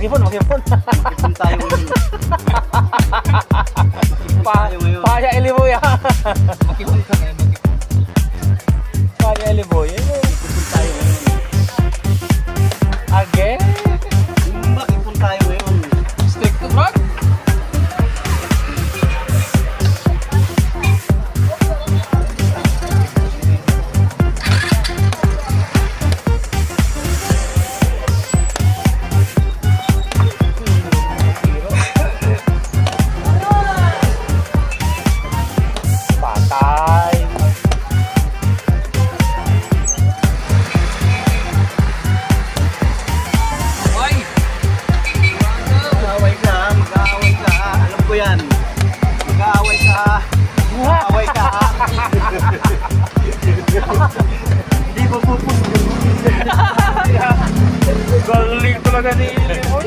Mag-ipon. Ipon tayo ngayon. Paya Eliboya. Mag-ipon ka ngayon, mag-ipon. Paya Eliboya. Mag-ipon tayo ngayon. Again? Mag-ipon tayo ngayon. Stick to brad? Patay. Mag-aaway ka. Alam ko yan. Mag-aaway ka. Hindi mo pupus. Galing talaga ni Eliboy.